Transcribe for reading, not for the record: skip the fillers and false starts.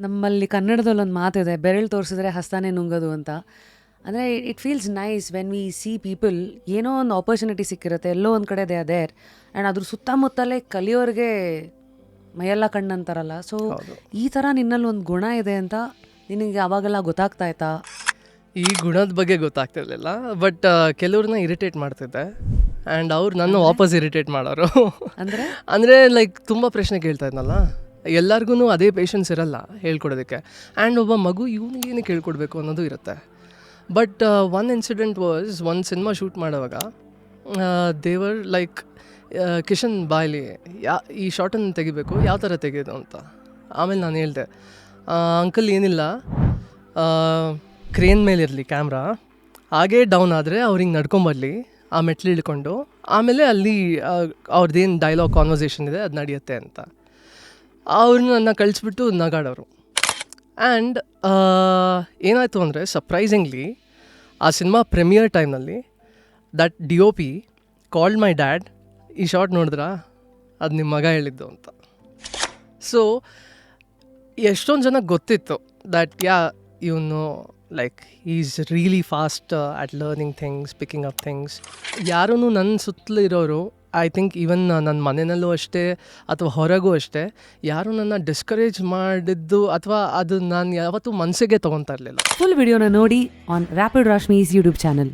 ನಮ್ಮಲ್ಲಿ ಕನ್ನಡದಲ್ಲಿ ಒಂದು ಮಾತಿದೆ, ಬೆರಳು ತೋರಿಸಿದ್ರೆ ಹಸ್ತಾನೆ ನುಂಗೋದು ಅಂತ. ಅಂದರೆ it feels nice when we C people, ಏನೋ ಒಂದು ಆಪರ್ಚುನಿಟಿ ಸಿಕ್ಕಿರುತ್ತೆ, ಎಲ್ಲೋ ಒಂದು ಕಡೆ ದೇ ದೇರ್ ಆ್ಯಂಡ್ ಅದ್ರ ಸುತ್ತಮುತ್ತಲೇ ಕಲಿಯೋರಿಗೆ ಮೈಯೆಲ್ಲ ಕಣ್ಣಂತಾರಲ್ಲ. ಸೊ ಈ ಥರ ನಿನ್ನಲ್ಲಿ ಒಂದು ಗುಣ ಇದೆ ಅಂತ ನಿನಗೆ ಅವಾಗೆಲ್ಲ ಗೊತ್ತಾಗ್ತಾ ಆಯ್ತಾ? ಈ ಗುಣದ ಬಗ್ಗೆ ಗೊತ್ತಾಗ್ತಿರ್ಲಿಲ್ಲ, ಬಟ್ ಕೆಲವ್ರನ್ನ ಇರಿಟೇಟ್ ಮಾಡ್ತಿದ್ದೆ ಆ್ಯಂಡ್ ಅವ್ರು ನನ್ನ ವಾಪಸ್ ಇರಿಟೇಟ್ ಮಾಡೋರು. ಅಂದರೆ ಲೈಕ್ ತುಂಬ ಪ್ರಶ್ನೆ ಕೇಳ್ತಾ ಇದ್ನಲ್ಲ, ಎಲ್ಲರಿಗೂ ಅದೇ ಪೇಷನ್ಸ್ ಇರಲ್ಲ ಹೇಳ್ಕೊಡೋದಕ್ಕೆ. ಆ್ಯಂಡ್ ಒಬ್ಬ ಮಗು ಇವನಿಗೆ ಏನಕ್ಕೆ ಹೇಳ್ಕೊಡ್ಬೇಕು ಅನ್ನೋದು ಇರುತ್ತೆ. ಬಟ್ ಒನ್ ಇನ್ಸಿಡೆಂಟ್ ವಾಸ್, ಒಂದು ಸಿನಿಮಾ ಶೂಟ್ ಮಾಡುವಾಗ ದೇವರ್ ಲೈಕ್ ಕಿಶನ್ ಬಾಯ್ಲಿ ಈ ಶಾರ್ಟನ್ನು ತೆಗಿಬೇಕು, ಯಾವ ಥರ ತೆಗೆಯೋದು ಅಂತ. ಆಮೇಲೆ ನಾನು ಹೇಳಿದೆ, ಅಂಕಲ್ ಏನಿಲ್ಲ, ಕ್ರೇನ್ ಮೇಲಿರಲಿ ಕ್ಯಾಮ್ರಾ, ಹಾಗೇ ಡೌನ್ ಆದರೆ ಅವ್ರಿಗೆ ನಡ್ಕೊಂಬರಲಿ ಆ ಮೆಟ್ಲು ಇಳ್ಕೊಂಡು, ಆಮೇಲೆ ಅಲ್ಲಿ ಅವ್ರದ್ದೇನು ಡೈಲಾಗ್ ಕಾನ್ವರ್ಸೇಷನ್ ಇದೆ ಅದು ನಡೆಯುತ್ತೆ ಅಂತ. ಅವ್ರನ್ನ ನನ್ನ ಕಳಿಸ್ಬಿಟ್ಟು ನಗಾಡೋರು. ಆ್ಯಂಡ್ ಏನಾಯಿತು ಅಂದರೆ ಸರ್ಪ್ರೈಸಿಂಗ್ಲಿ ಆ ಸಿನಿಮಾ ಪ್ರೀಮಿಯರ್ ಟೈಮ್ನಲ್ಲಿ that DOP called my dad, ಈ ಶಾರ್ಟ್ ನೋಡಿದ್ರಾ, ಅದು ನಿಮ್ಮ ಮಗ ಹೇಳಿದ್ದು ಅಂತ. ಸೊ ಎಷ್ಟೊಂದು ಜನಕ್ಕೆ ಗೊತ್ತಿತ್ತು ದಟ್ ಇವನು like is really fast at learning things, picking up things. ಯಾರೂ ನನ್ನ ಸುತ್ತಲೂ ಇರೋರು, ಐ ಥಿಂಕ್ ಈವನ್ ನನ್ನ ಮನೆಯಲ್ಲೂ ಅಷ್ಟೇ ಅಥವಾ ಹೊರಗೂ ಅಷ್ಟೇ, ಯಾರೂ ನನ್ನ ಡಿಸ್ಕರೇಜ್ ಮಾಡಿದ್ದು ಅಥವಾ ಅದು ನಾನು ಯಾವತ್ತೂ ಮನಸ್ಸಿಗೆ ತೊಗೊತಾ ಇರಲಿಲ್ಲ. ಫುಲ್ ವಿಡಿಯೋನ ನೋಡಿ ಆನ್ ರ್ಯಾಪಿಡ್ ರಾಶ್ಮೀಸ್ ಯೂಟ್ಯೂಬ್ ಚಾನಲ್.